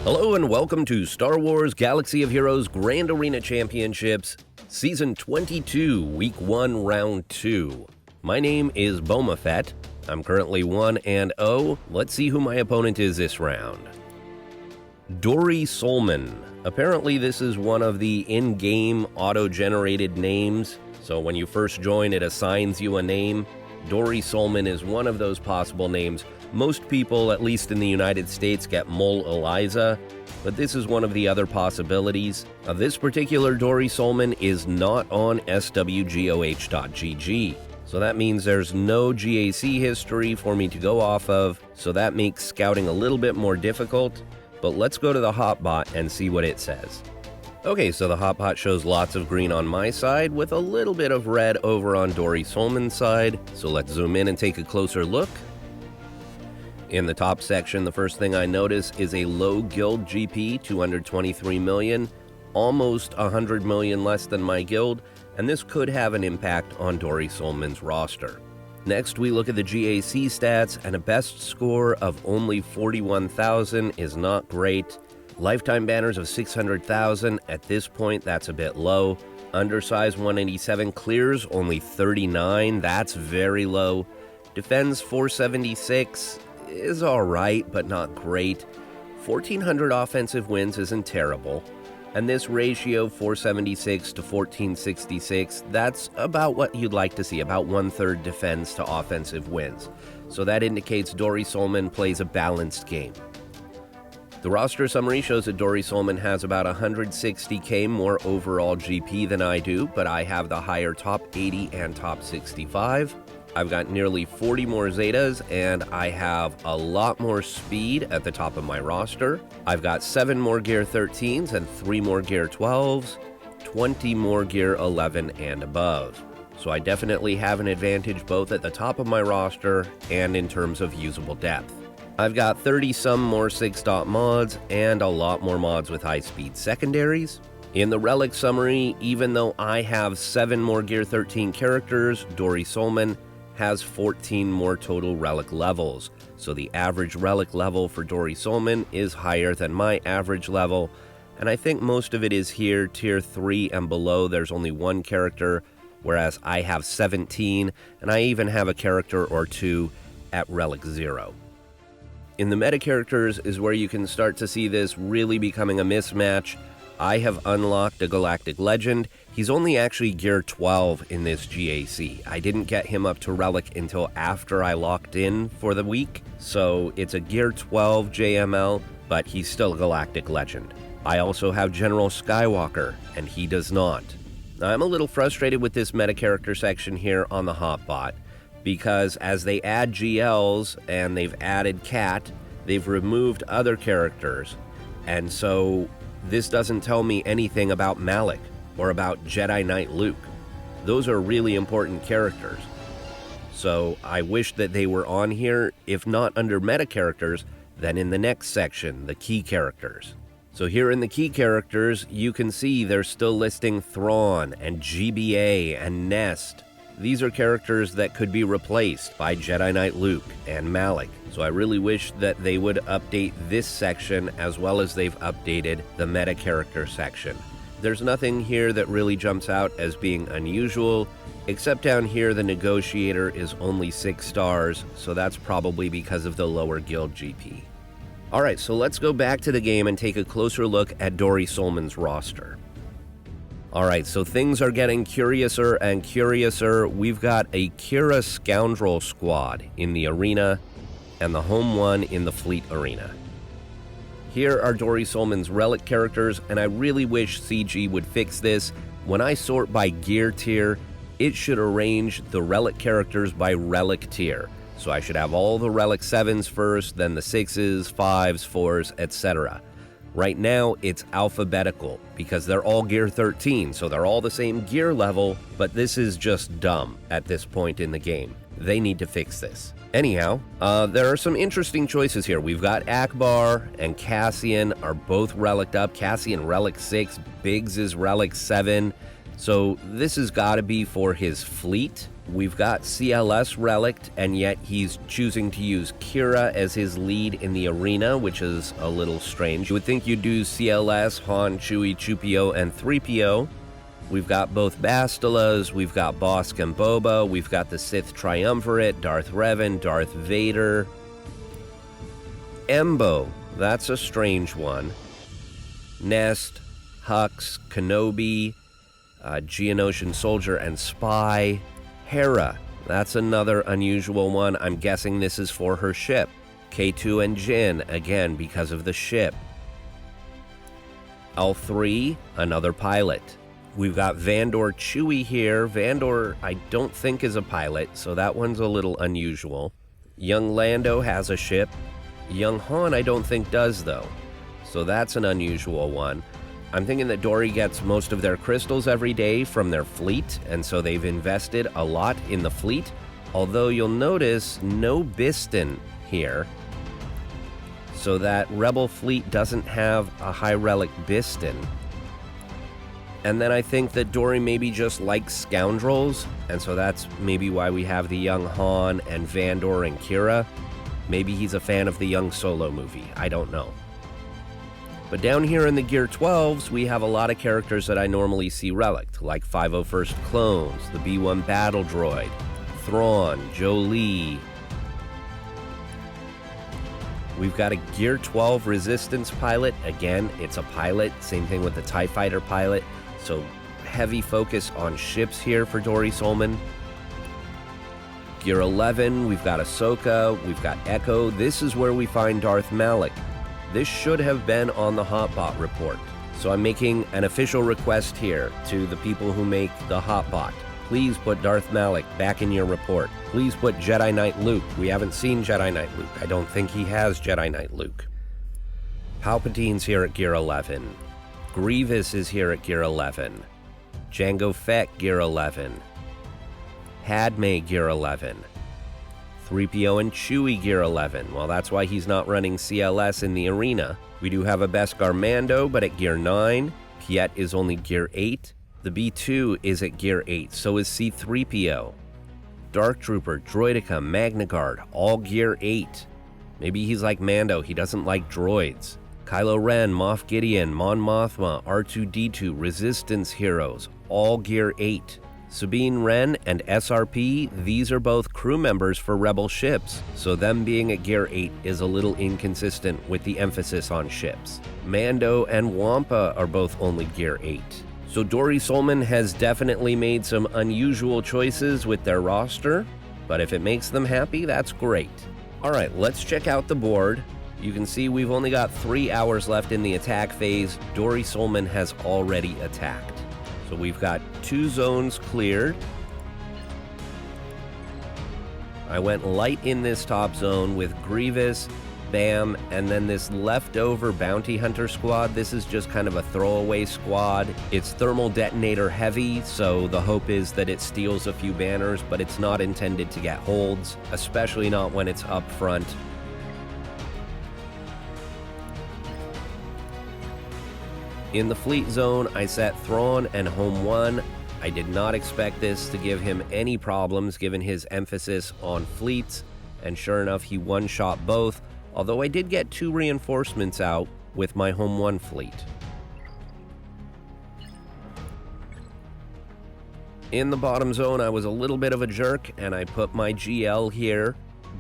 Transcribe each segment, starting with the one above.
Hello and welcome to Star Wars Galaxy of Heroes Grand Arena Championships, Season 22, Week 1, Round 2. My name is Boma Fett. I'm currently 1-0. Let's see who my opponent is this round. Dori Solman. Apparently this is one of the in-game auto-generated names, so when you first join it assigns you a name. Dori Solman is one of those possible names. Most people, at least in the United States, get Mole Eliza, but this is one of the other possibilities. This particular Dori Solman is not on SWGOH GAC, so that means there's no GAC history for me to go off of, so that makes scouting a little bit more difficult, but let's go to the Hotbot and see what it says. Okay, so the Hotbot shows lots of green on my side with a little bit of red over on Dori Solman's side, so let's zoom in and take a closer look. In the top section, the first thing I notice is a low guild GP, 223 million, almost 100 million less than my guild, and this could have an impact on Dori Solman's roster. Next, we look at the GAC stats, and a best score of only 41,000 is not great. Lifetime banners of 600,000, at this point that's a bit low. Undersize 187 clears only 39, that's very low. Defends 476 is alright, but not great. 1,400 offensive wins isn't terrible. And this ratio, 476 to 1466, that's about what you'd like to see, about 1/3 defense to offensive wins. So that indicates Dori Solman plays a balanced game. The roster summary shows that Dori Solman has about 160k more overall GP than I do, but I have the higher top 80 and top 65. I've got nearly 40 more Zetas, and I have a lot more speed at the top of my roster. I've got 7 more Gear 13s and 3 more Gear 12s, 20 more Gear 11 and above. So I definitely have an advantage both at the top of my roster and in terms of usable depth. I've got 30-some more 6-dot mods and a lot more mods with high-speed secondaries. In the relic summary, even though I have 7 more Gear 13 characters, Dori Solman has 14 more total relic levels. So the average relic level for Dori Solman is higher than my average level, and I think most of it is here, tier 3 and below. There's only 1 character, whereas I have 17, and I even have a character or 2 at relic 0. In the meta characters is where you can start to see this really becoming a mismatch. I have unlocked a Galactic Legend. He's only actually Gear 12 in this GAC. I didn't get him up to Relic until after I locked in for the week, so it's a Gear 12 JML, but he's still a Galactic Legend. I also have General Skywalker, and he does not. Now, I'm a little frustrated with this meta character section here on the Hotbot, because as they add GLs and they've added Cat, they've removed other characters, and so this doesn't tell me anything about Malik or about Jedi Knight Luke. Those are really important characters. So I wish that they were on here, if not under meta characters, then in the next section, the key characters. So here in the key characters, you can see they're still listing Thrawn and GBA and Nest. These are characters that could be replaced by Jedi Knight Luke and Malik. So I really wish that they would update this section as well as they've updated the meta character section. There's nothing here that really jumps out as being unusual, except down here the Negotiator is only 6 stars, so that's probably because of the lower guild GP. Alright, so let's go back to the game and take a closer look at Dori Solman's roster. Alright, so things are getting curiouser and curiouser. We've got a Kira Scoundrel squad in the arena, and the home one in the fleet arena. Here are Dori Solman's relic characters, and I really wish CG would fix this. When I sort by gear tier, it should arrange the relic characters by relic tier. So I should have all the relic 7s first, then the 6s, 5s, 4s, etc. Right now, it's alphabetical, because they're all Gear 13, so they're all the same gear level, but this is just dumb at this point in the game. They need to fix this. Anyhow, there are some interesting choices here. We've got Akbar and Cassian are both relicked up. Cassian Relic 6, Biggs is Relic 7. So this has got to be for his fleet. We've got CLS relicked, and yet he's choosing to use Kira as his lead in the arena, which is a little strange. You would think you'd do CLS, Han, Chewie, Chewpio, and 3PO. We've got both Bastilas, we've got Bosk and Boba, we've got the Sith Triumvirate, Darth Revan, Darth Vader. Embo, that's a strange one. Nest, Hux, Kenobi, Geonosian Soldier and Spy. Hera, that's another unusual one. I'm guessing this is for her ship. K2 and Jin, again, because of the ship. L3, another pilot. We've got Vandor Chewie here. Vandor, I don't think is a pilot, so that one's a little unusual. Young Lando has a ship. Young Han, I don't think does, though. So that's an unusual one. I'm thinking that Dori gets most of their crystals every day from their fleet, and so they've invested a lot in the fleet. Although you'll notice no Bistan here. So that Rebel fleet doesn't have a high relic Bistan. And then I think that Dori maybe just likes scoundrels, and so that's maybe why we have the young Han and Vandor and Kira. Maybe he's a fan of the young Solo movie, I don't know. But down here in the Gear 12s, we have a lot of characters that I normally see relicked, like 501st Clones, the B-1 Battle Droid, Thrawn, Jolee. We've got a Gear 12 Resistance pilot. Again, it's a pilot. Same thing with the TIE Fighter pilot. So heavy focus on ships here for Dori Solman. Gear 11, we've got Ahsoka, we've got Echo. This is where we find Darth Malak. This should have been on the Hotbot report. So I'm making an official request here to the people who make the Hotbot. Please put Darth Malak back in your report. Please put Jedi Knight Luke. We haven't seen Jedi Knight Luke. I don't think he has Jedi Knight Luke. Palpatine's here at Gear 11. Grievous is here at Gear 11. Jango Fett, Gear 11. Padme, Gear 11. 3PO and Chewie, Gear 11. Well, that's why he's not running CLS in the arena. We do have a Beskar Mando, but at Gear 9. Piet is only Gear 8. The B2 is at Gear 8, so is C-3PO. Dark Trooper, Droideka, Magna Guard, all Gear 8. Maybe he's like Mando, he doesn't like droids. Kylo Ren, Moff Gideon, Mon Mothma, R2-D2, Resistance heroes, all Gear 8. Sabine Wren and SRP, these are both crew members for Rebel ships, so them being at Gear 8 is a little inconsistent with the emphasis on ships. Mando and Wampa are both only Gear 8. So Dori Solman has definitely made some unusual choices with their roster, but if it makes them happy, that's great. Alright, let's check out the board. You can see we've only got 3 hours left in the attack phase. Dori Solman has already attacked. So we've got 2 zones cleared. I went light in this top zone with Grievous, Bam, and then this leftover bounty hunter squad. This is just kind of a throwaway squad. It's thermal detonator heavy, so the hope is that it steals a few banners, but it's not intended to get holds, especially not when it's up front. In the fleet zone, I set Thrawn and Home 1. I did not expect this to give him any problems given his emphasis on fleets, and sure enough, he one-shot both, although I did get 2 reinforcements out with my Home 1 fleet. In the bottom zone, I was a little bit of a jerk, and I put my GL here,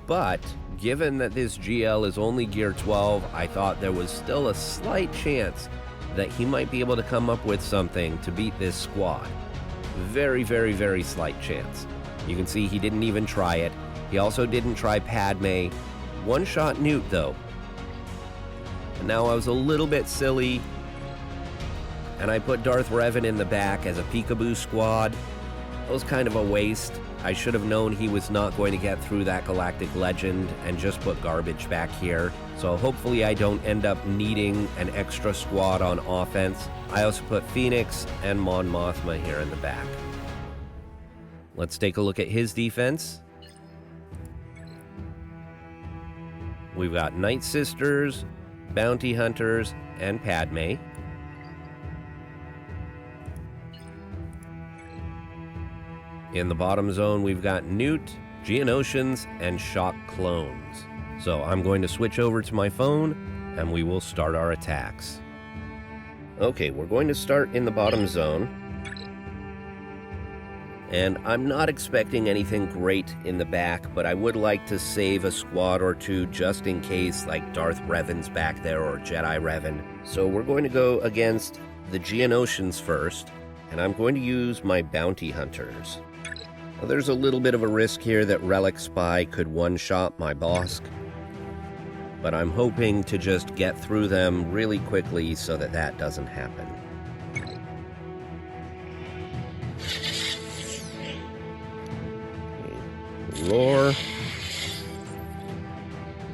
but given that this GL is only Gear 12, I thought there was still a slight chance that he might be able to come up with something to beat this squad. Very, very, very slight chance. You can see he didn't even try it. He also didn't try Padme. One-shot Newt, though. And now I was a little bit silly, and I put Darth Revan in the back as a peekaboo squad. That was kind of a waste. I should have known he was not going to get through that Galactic Legend and just put garbage back here. So hopefully I don't end up needing an extra squad on offense. I also put Phoenix and Mon Mothma here in the back. Let's take a look at his defense. We've got Night Sisters, Bounty Hunters, and Padme. In the bottom zone, we've got Newt, Geonosians, and Shock clones. So I'm going to switch over to my phone, and we will start our attacks. Okay, we're going to start in the bottom zone. And I'm not expecting anything great in the back, but I would like to save a squad or two just in case, like Darth Revan's back there or Jedi Revan. So we're going to go against the Geonosians first, and I'm going to use my bounty hunters. Now, there's a little bit of a risk here that Relic Spy could one-shot my Bosk, but I'm hoping to just get through them really quickly so that that doesn't happen. Roar.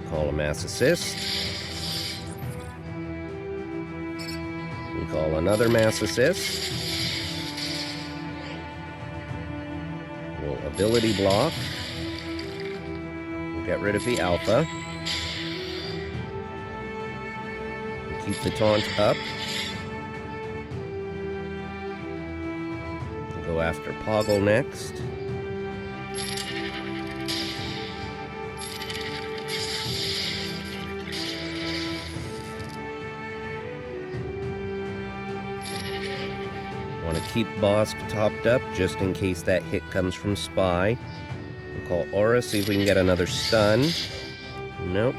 Call a mass assist. We call another mass assist. We'll ability block. We'll get rid of the alpha. We'll keep the taunt up. We'll go after Poggle next. Want to keep Bosk topped up just in case that hit comes from Spy. We'll call Aura, see if we can get another stun. Nope.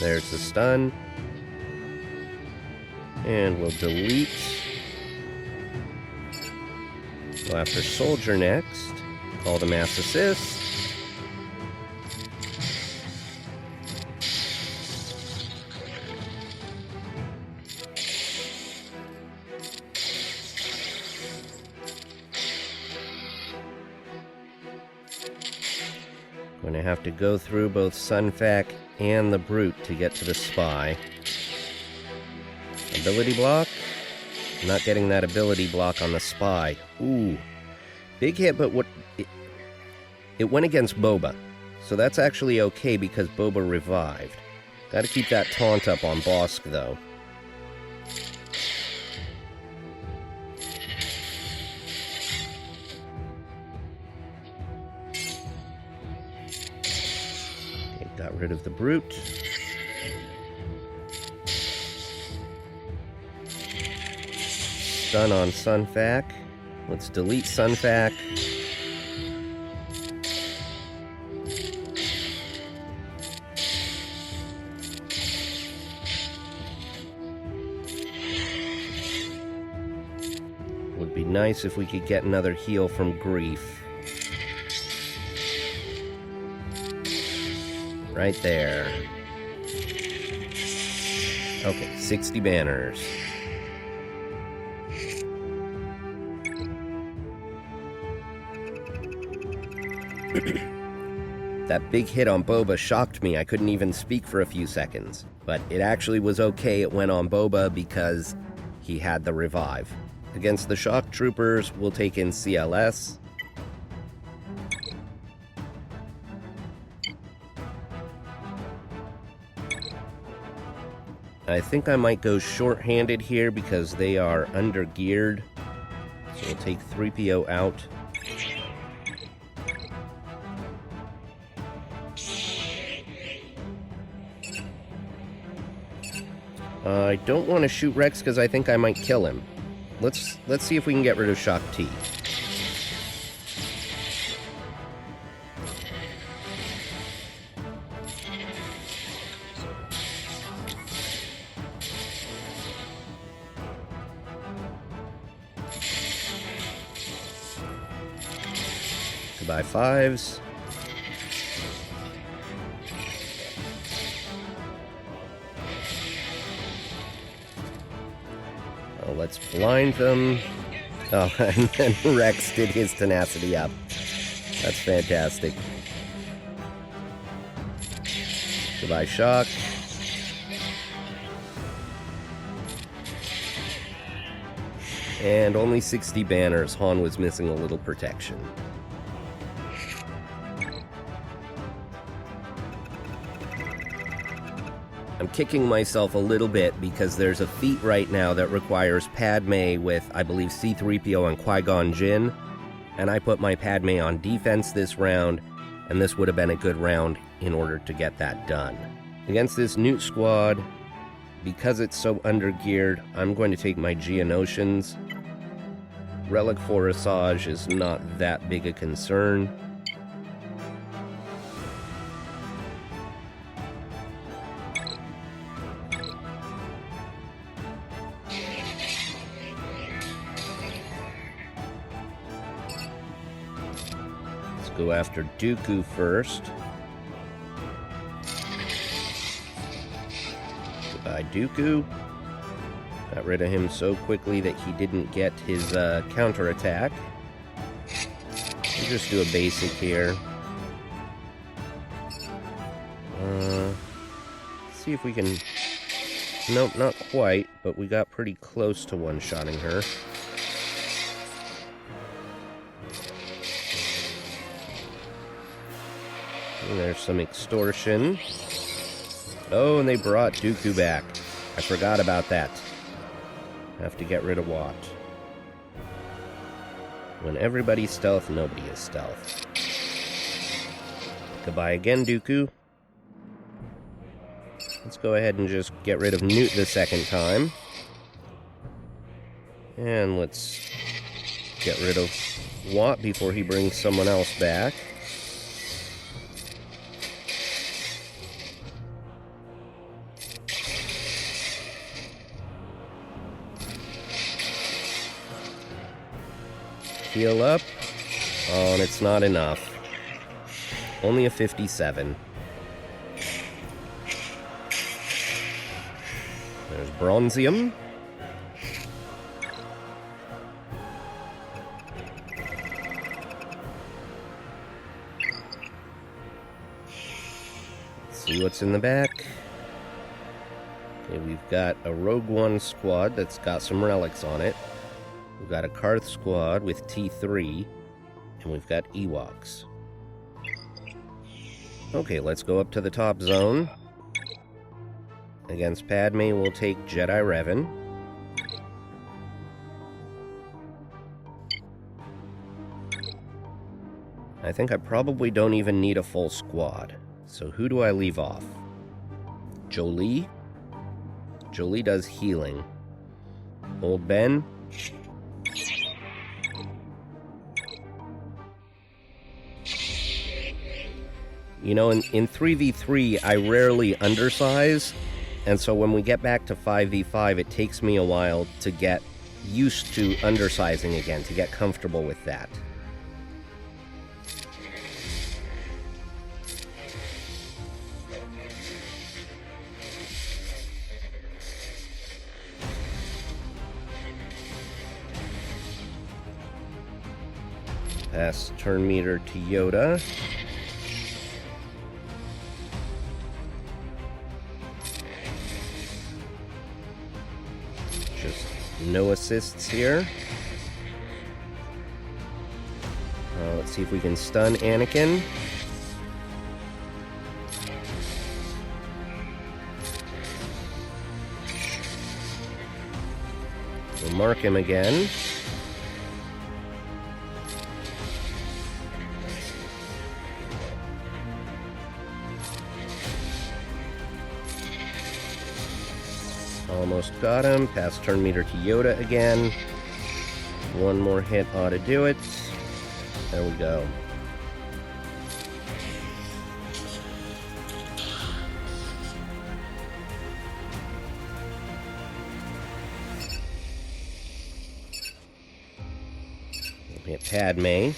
There's the stun. And we'll delete. Go after Soldier next. Call the mass assist. Going to have to go through both Sunfac and the Brute to get to the Spy. Ability block. Not getting that ability block on the Spy. Ooh. Big hit, but what... It went against Boba. So that's actually okay because Boba revived. Gotta keep that taunt up on Bosk, though. Got rid of the Brute. Stun on Sunfac. Let's delete Sunfac. Would be nice if we could get another heal from Grief. Right there. Okay, 60 banners. That big hit on Boba shocked me. I couldn't even speak for a few seconds. But it actually was okay. It went on Boba because he had the revive. Against the Shock Troopers, we'll take in CLS. I think I might go short-handed here because they are under-geared. So we'll take 3PO out. I don't want to shoot Rex because I think I might kill him. Let's see if we can get rid of Shock T. Goodbye, fives. Oh, let's blind them. Oh, and then Rex did his tenacity up. That's fantastic. Goodbye, Shock. And only 60 banners. Han was missing a little protection. I'm kicking myself a little bit because there's a feat right now that requires Padme with, I believe, C-3PO and Qui-Gon Jinn, and I put my Padme on defense this round, and this would have been a good round in order to get that done. Against this Newt squad, because it's so undergeared, I'm going to take my Geonosians. Relic for Assage is not that big a concern. Let's go after Dooku first. Goodbye, Dooku. Got rid of him so quickly that he didn't get his counterattack. We'll just do a basic here. Let's see if we can... Nope, not quite, but we got pretty close to one-shotting her. And there's some extortion. Oh, and they brought Dooku back. I forgot about that. Have to get rid of Watt. When everybody's stealth, nobody is stealth. Goodbye again, Dooku. Let's go ahead and just get rid of Newt the second time. And let's get rid of Watt before he brings someone else back. Heal up. Oh, and it's not enough. Only a 57. There's Bronzium. Let's see what's in the back. Okay, we've got a Rogue One squad that's got some relics on it. We've got a Karth squad with T3, and we've got Ewoks. Okay, let's go up to the top zone. Against Padme, we'll take Jedi Revan. I think I probably don't even need a full squad. So who do I leave off? Jolie? Jolie does healing. Old Ben? You know, in 3v3, I rarely undersize, and so when we get back to 5v5, it takes me a while to get used to undersizing again, to get comfortable with that. Pass turn meter to Yoda. No assists here. Let's see if we can stun Anakin. We'll mark him again. Almost got him. Pass turn meter to Yoda again. One more hit ought to do it. There we go. We'll hit Padme.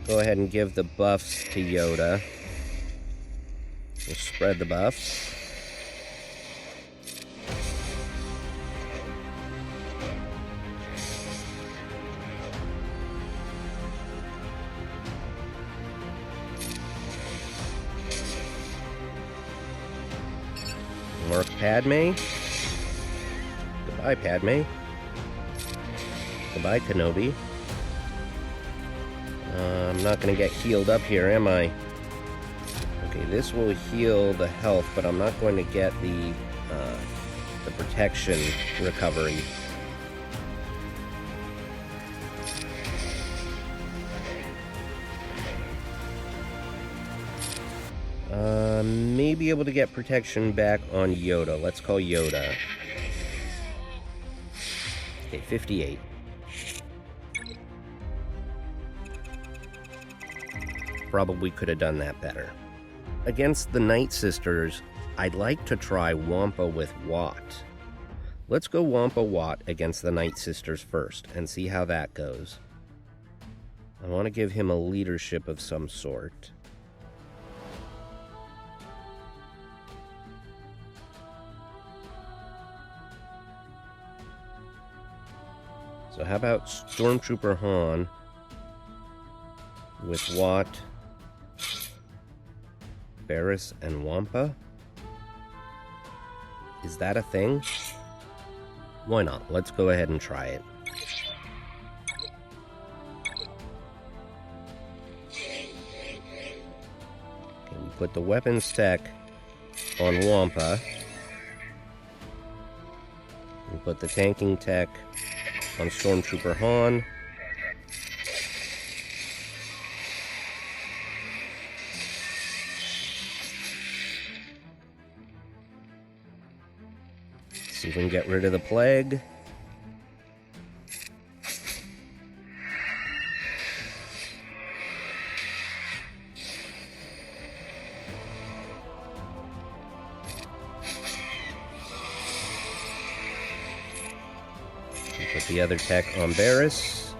Go ahead and give the buffs to Yoda. We'll spread the buffs. Mark Padme. Goodbye, Padme. Goodbye, Kenobi. I'm not going to get healed up here, am I? Okay, this will heal the health, but I'm not going to get the protection recovery. May be able to get protection back on Yoda. Let's call Yoda. Okay, 58. Probably could have done that better. Against the Night Sisters, I'd like to try Wampa with Watt. Let's go Wampa Watt against the Night Sisters first and see how that goes. I want to give him a leadership of some sort. So how about Stormtrooper Han with Watt, Barris, and Wampa? Is that a thing? Why not? Let's go ahead and try it. Okay, we put the weapons tech on Wampa. We put the tanking tech on Stormtrooper Han. See if we can get rid of the plague. Put the other tech on Barris.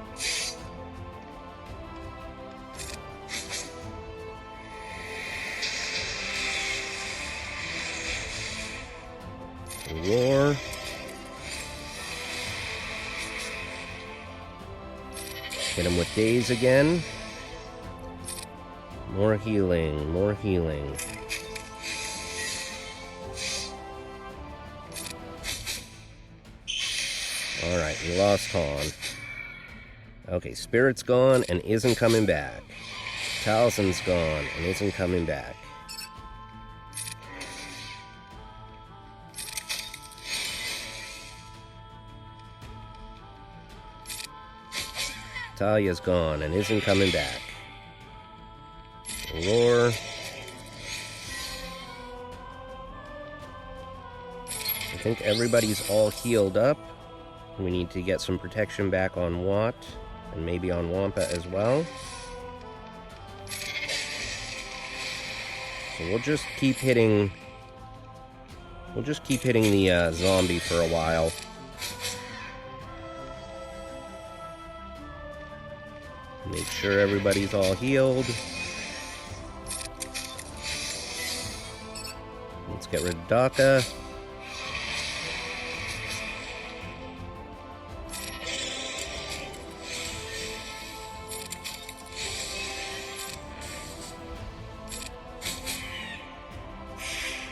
Roar. Hit him with Daze again. More healing, more healing. Alright, we lost Han. Okay, Spirit's gone and isn't coming back. Talisman's gone and isn't coming back. Talia's gone and isn't coming back. Roar. I think everybody's all healed up. We need to get some protection back on Watt, and maybe on Wampa as well. So we'll just keep hitting... We'll just keep hitting the zombie for a while. Make sure everybody's all healed. Let's get rid of Daka.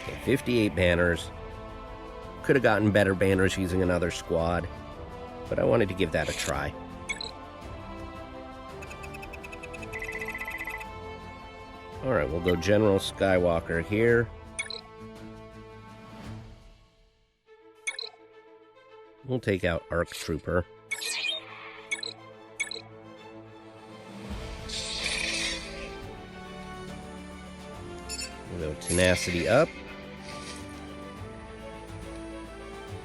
Okay, 58 banners. Could have gotten better banners using another squad, but I wanted to give that a try. Alright, we'll go General Skywalker here. We'll take out Ark Trooper. We'll go Tenacity up.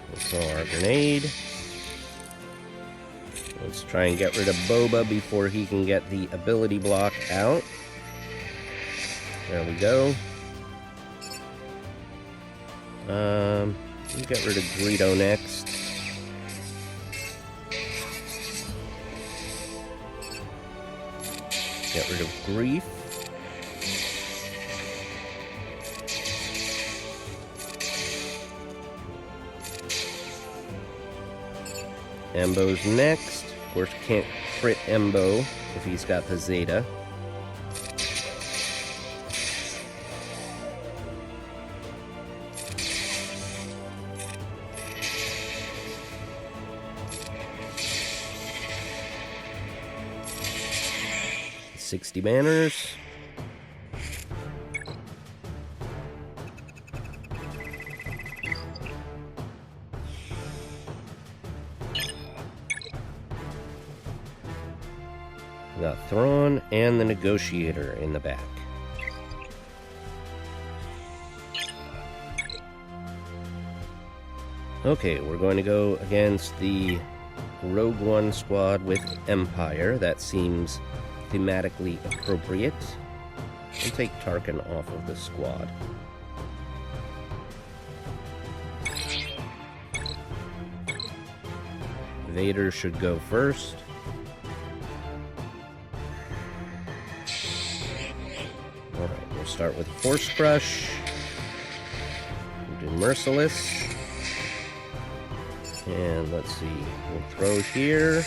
We'll throw our grenade. Let's try and get rid of Boba before he can get the ability block out. There we go. We'll get rid of Greedo next. Get rid of Grief. Embo's next. Of course, can't crit Embo if he's got the Zeta. $60 banners. We got Thrawn and the Negotiator in the back. Okay, we're going to go against the Rogue One squad with Empire. That seems thematically appropriate. We'll take Tarkin off of the squad. Vader should go first. Alright, we'll start with Force Crush. We'll do Merciless. And let's see, we'll throw here.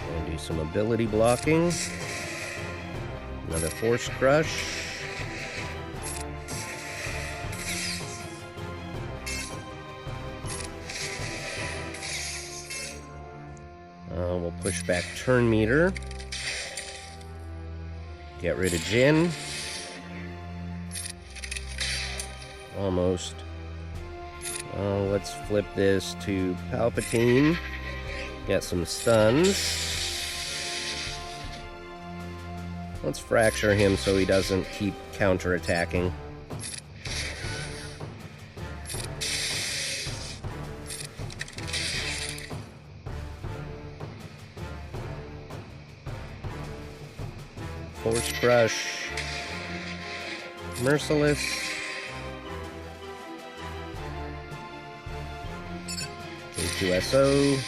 And do some ability blocking. Another Force Crush. We'll push back Turn Meter. Get rid of Jin. Almost. Let's flip this to Palpatine. Get some stuns. Let's fracture him so he doesn't keep counterattacking. Force Crush. Merciless. K2SO.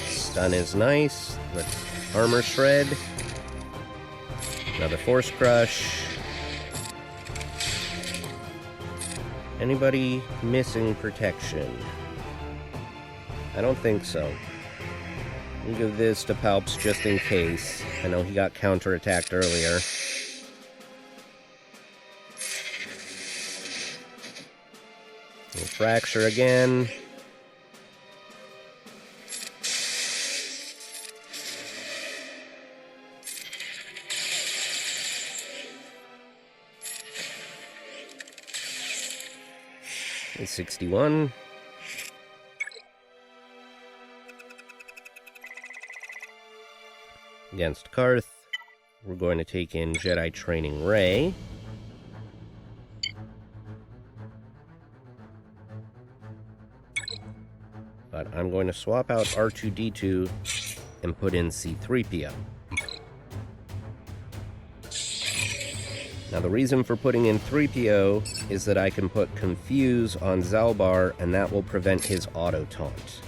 Stun is nice. Let's Armor Shred. Another Force Crush. Anybody missing protection? I don't think so. We'll give this to Palps just in case. I know he got counterattacked earlier. We'll fracture again. It's 61. Against Karth, we're going to take in Jedi Training Rey. But I'm going to swap out R2-D2 and put in C-3PO. Now the reason for putting in 3PO is that I can put Confuse on Zalbar and that will prevent his auto-taunt.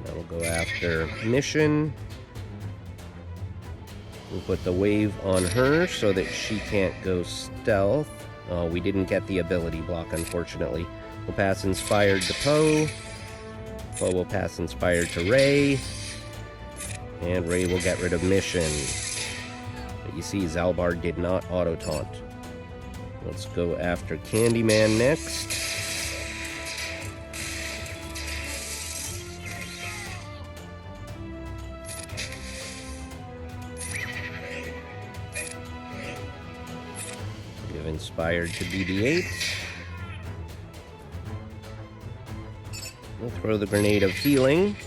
Now we'll go after Mission. We'll put the wave on her so that she can't go stealth. Oh, we didn't get the ability block, unfortunately. We'll pass Inspired to Poe. Poe will pass Inspired to Rey. And Rey will get rid of Mission. But you see, Zalbar did not auto-taunt. Let's go after Candyman next. Give Inspired to BB-8. We'll throw the Grenade of Healing.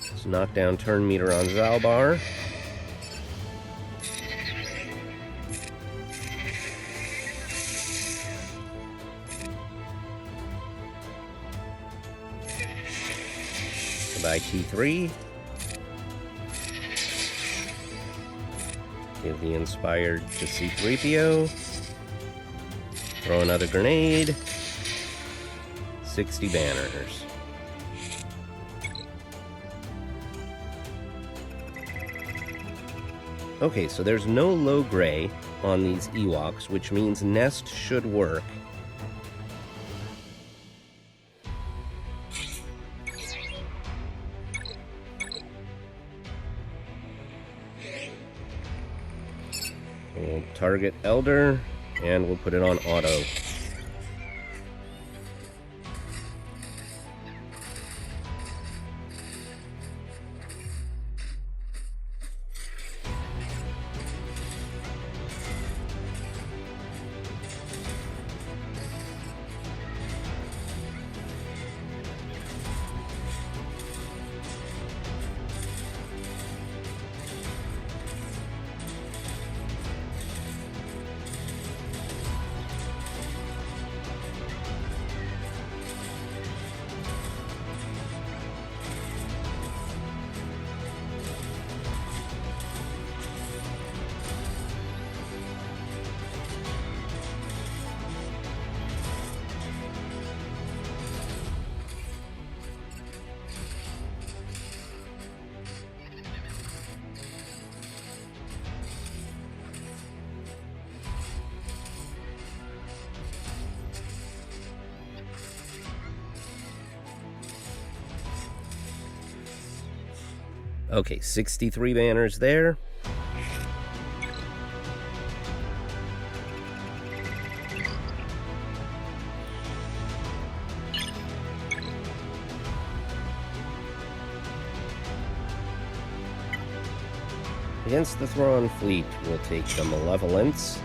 Let's knock down Turn Meter on Zalbar. Goodbye T3. Give the Inspired to C-3PO. Throw another grenade. 60 banners. Okay, so there's no low gray on these Ewoks, which means Nest should work. We'll target Elder, and we'll put it on auto. Okay, 63 banners there. Against the Thrawn fleet, we'll take the Malevolence.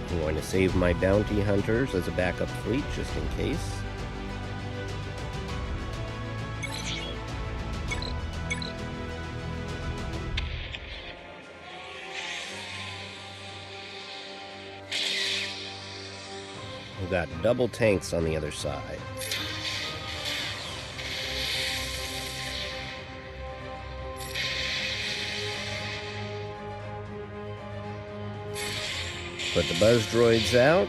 I'm going to save my bounty hunters as a backup fleet, just in case. We've got double tanks on the other side. Put the buzz droids out.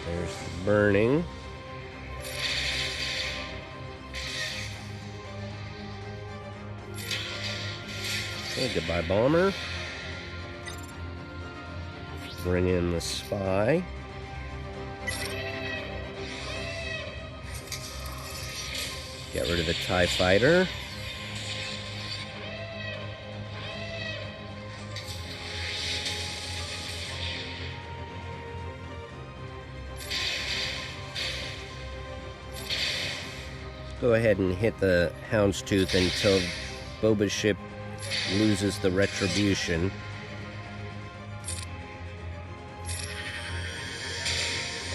There's the burning. Okay, goodbye, bomber. Bring in the spy. Get rid of the TIE fighter. Go ahead and hit the Houndstooth until Boba's ship loses the retribution.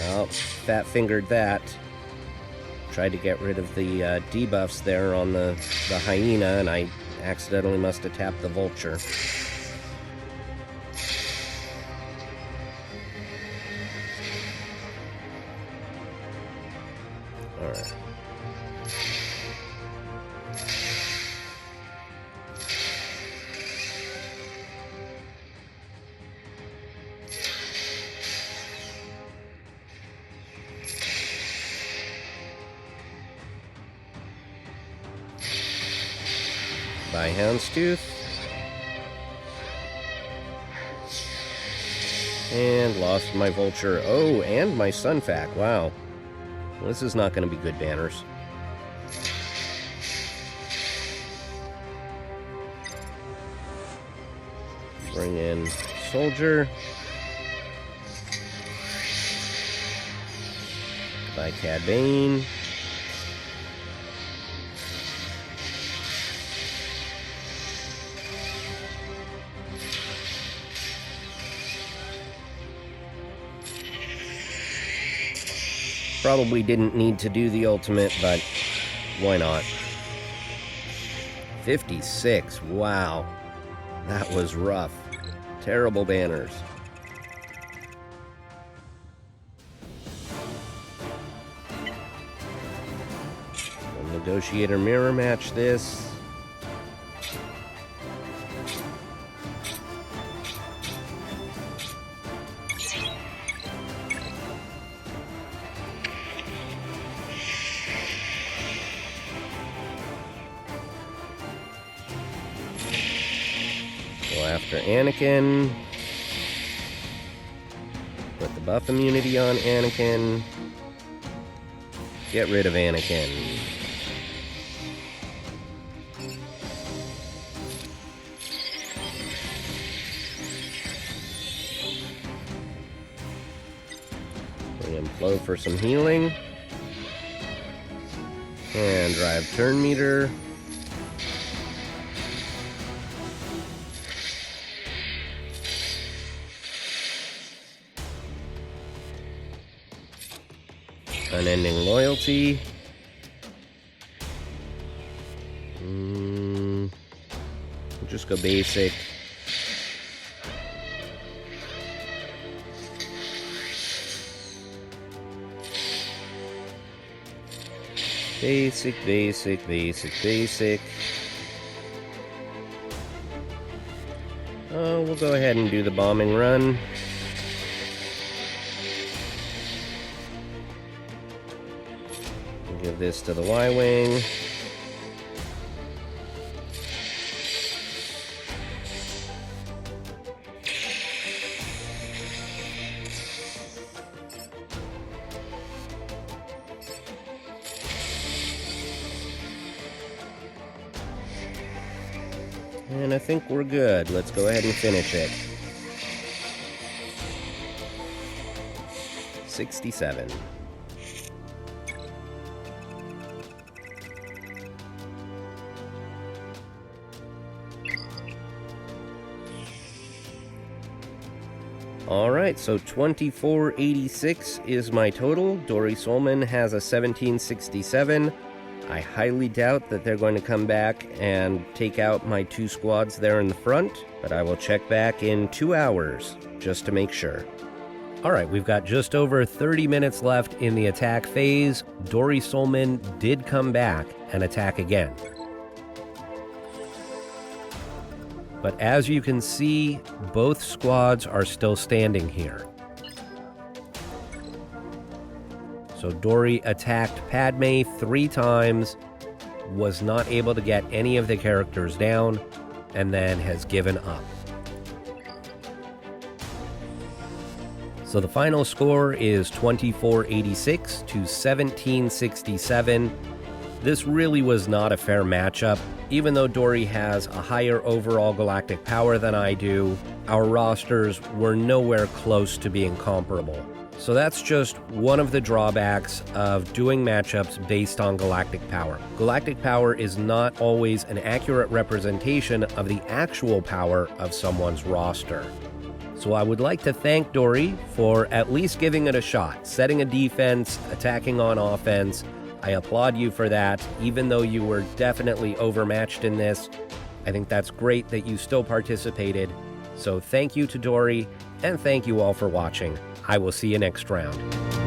Oh, fat-fingered that. Tried to get rid of the debuffs there on the hyena, and I accidentally must have tapped the vulture. Alright. By Houndstooth. And lost my vulture. Oh, and my Sunfac. Wow. Well, this is not going to be good banners. Bring in soldier. By Cad Bane. Probably didn't need to do the ultimate, but why not? 56, wow. That was rough. Terrible banners. We'll negotiator mirror match this. After Anakin. Put the buff immunity on Anakin. Get rid of Anakin. Bring in Flow for some healing. And drive turn meter. Unending loyalty. We'll just go basic. Basic, basic, basic, basic. We'll go ahead and do the bombing run. Give this to the Y-Wing. And I think we're good. Let's go ahead and finish it. 67. Alright, so 2486 is my total. Dori Solman has a 1767. I highly doubt that they're going to come back and take out my 2 squads there in the front, but I will check back in 2 hours just to make sure. Alright, we've got just over 30 minutes left in the attack phase. Dori Solman did come back and attack again. But as you can see, both squads are still standing here. So Dori attacked Padme 3 times, was not able to get any of the characters down, and then has given up. So the final score is 2486 to 1767. This really was not a fair matchup. Even though Dori has a higher overall galactic power than I do, our rosters were nowhere close to being comparable. So that's just one of the drawbacks of doing matchups based on galactic power. Galactic power is not always an accurate representation of the actual power of someone's roster. So I would like to thank Dori for at least giving it a shot, setting a defense, attacking on offense. I applaud you for that, even though you were definitely overmatched in this. I think that's great that you still participated. So thank you to Dori, and thank you all for watching. I will see you next round.